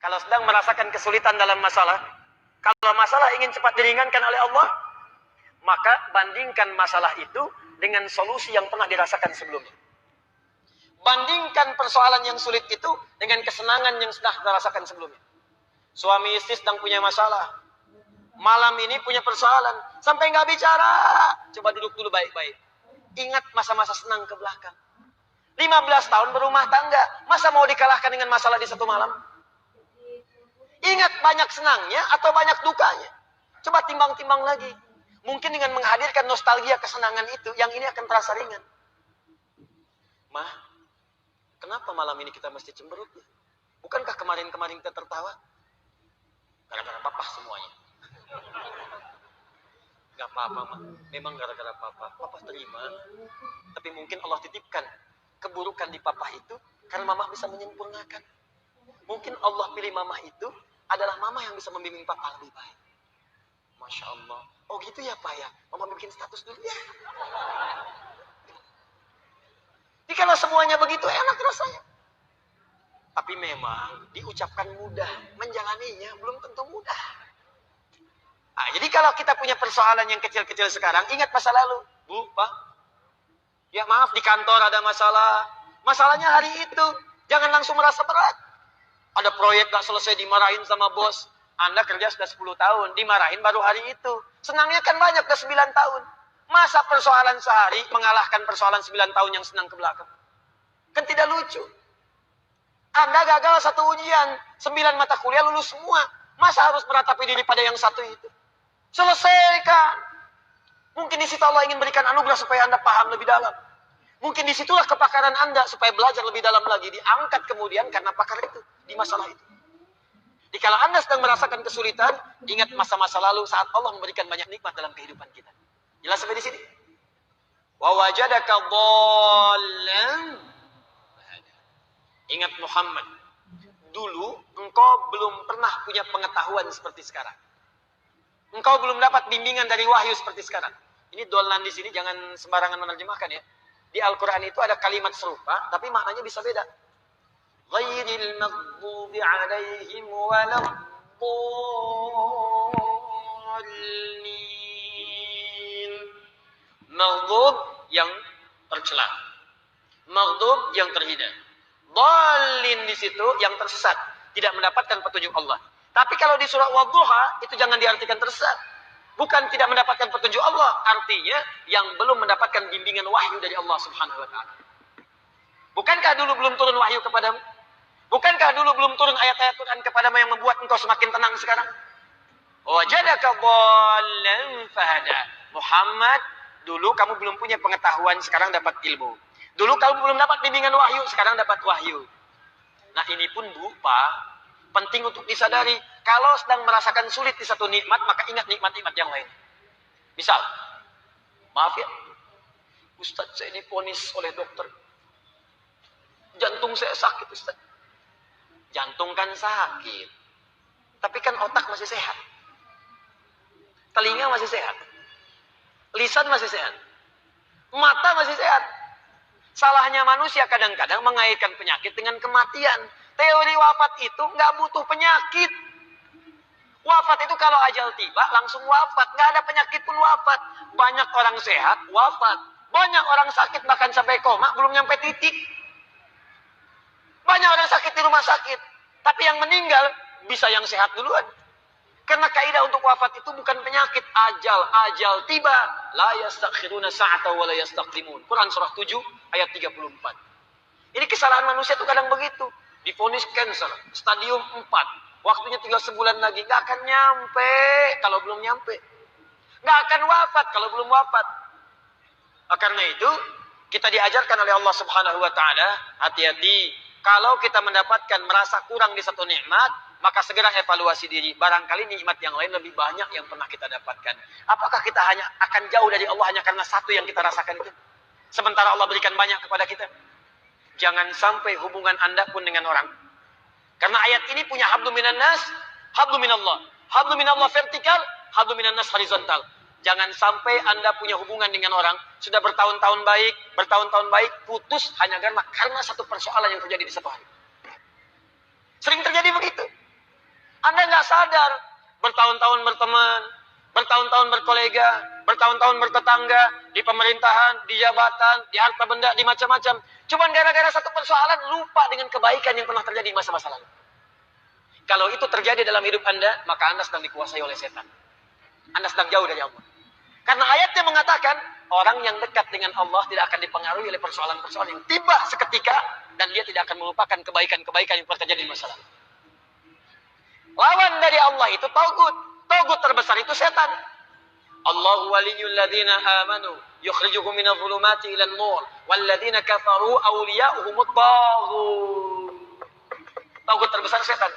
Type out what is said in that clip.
Kalau sedang merasakan kesulitan dalam masalah, kalau masalah ingin cepat diringankan oleh Allah, maka bandingkan masalah itu dengan solusi yang pernah dirasakan sebelumnya. Bandingkan persoalan yang sulit itu dengan kesenangan yang sudah dirasakan sebelumnya. Suami istri sedang punya masalah. Malam ini punya persoalan. Sampai nggak bicara. Coba duduk dulu baik-baik. Ingat masa-masa senang ke belakang. 15 tahun berumah tangga. Masa mau dikalahkan dengan masalah di satu malam? Ingat banyak senangnya atau banyak dukanya. Coba timbang-timbang lagi. Mungkin dengan menghadirkan nostalgia kesenangan itu, yang ini akan terasa ringan. Mah, kenapa malam ini kita mesti cemberut ya? Bukankah kemarin-kemarin kita tertawa? Gara-gara papa semuanya. Gak apa-apa, mah. Memang gara-gara papa. Papa terima. Tapi mungkin Allah titipkan keburukan di papa itu karena mama bisa menyempurnakan. Mungkin Allah pilih mama itu adalah mama yang bisa membimbing papa lebih baik. Masya Allah. Oh gitu ya Pak ya. Mama bikin status dulu ya. Jadi kalau semuanya begitu enak rasanya. Tapi memang diucapkan mudah. Menjalaninya belum tentu mudah. Nah, jadi kalau kita punya persoalan yang kecil-kecil sekarang, ingat masa lalu. Bu, Pak. Ya maaf di kantor ada masalah. Masalahnya hari itu. Jangan langsung merasa berat. Ada proyek gak selesai dimarahin sama bos. Anda kerja sudah 10 tahun. Dimarahin baru hari itu. Senangnya kan banyak udah 9 tahun. Masa persoalan sehari mengalahkan persoalan 9 tahun yang senang ke belakang? Kan tidak lucu. Anda gagal satu ujian. 9 mata kuliah lulus semua. Masa harus meratapi diri pada yang satu itu? Selesaikan. Mungkin di situ Allah ingin berikan anugerah supaya Anda paham lebih dalam. Mungkin disitulah kepakaran Anda supaya belajar lebih dalam lagi. Diangkat kemudian karena pakar itu. Di masalah itu. Jadi kalau Anda sedang merasakan kesulitan, ingat masa-masa lalu saat Allah memberikan banyak nikmat dalam kehidupan kita. Jelas sampai di sini? Wa wajadaka dhallan. Ingat Muhammad. Dulu engkau belum pernah punya pengetahuan seperti sekarang. Engkau belum dapat bimbingan dari wahyu seperti sekarang. Ini dhallan di sini jangan sembarangan menerjemahkan ya. Di Al-Quran itu ada kalimat serupa, tapi maknanya bisa beda. Ghairil maghdubi alaihim waladdallin. Maghdub yang tercela. Maghdub yang terhina. Dhalin di situ yang tersesat, tidak mendapatkan petunjuk Allah. Tapi kalau di surah Wadduha itu jangan diartikan tersesat. Bukan tidak mendapatkan petunjuk Allah, artinya yang belum mendapatkan bimbingan wahyu dari Allah Subhanahu wa taala. Bukankah dulu belum turun wahyu kepadamu? Bukankah dulu belum turun ayat-ayat Quran kepadamu yang membuat engkau semakin tenang sekarang? Wajadaka dhallan fahada. Muhammad, dulu kamu belum punya pengetahuan, sekarang dapat ilmu. Dulu kamu belum dapat bimbingan wahyu, sekarang dapat wahyu. Nah ini pun Bu, Pak, penting untuk disadari. Kalau sedang merasakan sulit di satu nikmat, maka ingat nikmat-nikmat yang lain. Misal, maaf ya, Ustadz saya diponis oleh dokter. Jantung saya sakit Ustadz. Jantung kan sakit. Tapi kan otak masih sehat. Telinga masih sehat. Lisan masih sehat. Mata masih sehat. Salahnya manusia kadang-kadang mengaitkan penyakit dengan kematian. Teori wafat itu nggak butuh penyakit. Wafat itu kalau ajal tiba langsung wafat. Nggak ada penyakit pun wafat. Banyak orang sehat wafat. Banyak orang sakit bahkan sampai koma belum nyampe titik. Banyak orang sakit di rumah sakit. Tapi yang meninggal bisa yang sehat duluan. Karena kaidah untuk wafat itu bukan penyakit. Ajal tiba. La yastakhiruna sa'ata wa la yastaqdimun. Quran surah 7 ayat 34. Ini kesalahan manusia itu kadang begitu. Divonis cancer. Stadium 4. Waktunya tinggal sebulan lagi. Gak akan nyampe kalau belum nyampe. Gak akan wafat kalau belum wafat. Karena itu kita diajarkan oleh Allah Subhanahu wa taala, hati-hati. Kalau kita mendapatkan merasa kurang di satu nikmat, maka segera evaluasi diri. Barangkali nikmat yang lain lebih banyak yang pernah kita dapatkan. Apakah kita hanya akan jauh dari Allah hanya karena satu yang kita rasakan itu? Sementara Allah berikan banyak kepada kita. Jangan sampai hubungan Anda pun dengan orang. Karena ayat ini punya hablu minan nas, hablu minallah. Hablu minallah vertikal, hablu minan nas horizontal. Jangan sampai Anda punya hubungan dengan orang, sudah bertahun-tahun baik, putus hanya karena satu persoalan yang terjadi di satu hari. Sering terjadi begitu. sadar. Bertahun-tahun berteman, bertahun-tahun berkolega, bertahun-tahun bertetangga, di pemerintahan, di jabatan, di harta benda, di macam-macam. Cuman gara-gara satu persoalan lupa dengan kebaikan yang pernah terjadi di masa-masa lalu. Kalau itu terjadi dalam hidup Anda, maka Anda sedang dikuasai oleh setan. Anda sedang jauh dari Allah. Karena ayatnya mengatakan, orang yang dekat dengan Allah tidak akan dipengaruhi oleh persoalan-persoalan yang tiba seketika, dan dia tidak akan melupakan kebaikan-kebaikan yang pernah terjadi di masa lalu. Lawan dari Allah itu Tagut. Tagut terbesar itu setan. Allahu waliyul ladzina amanu yukhrijuhum minadh dhulumati ilan nur wal ladzina kafaru awliya'uhumut taghut. Tagut terbesar setan.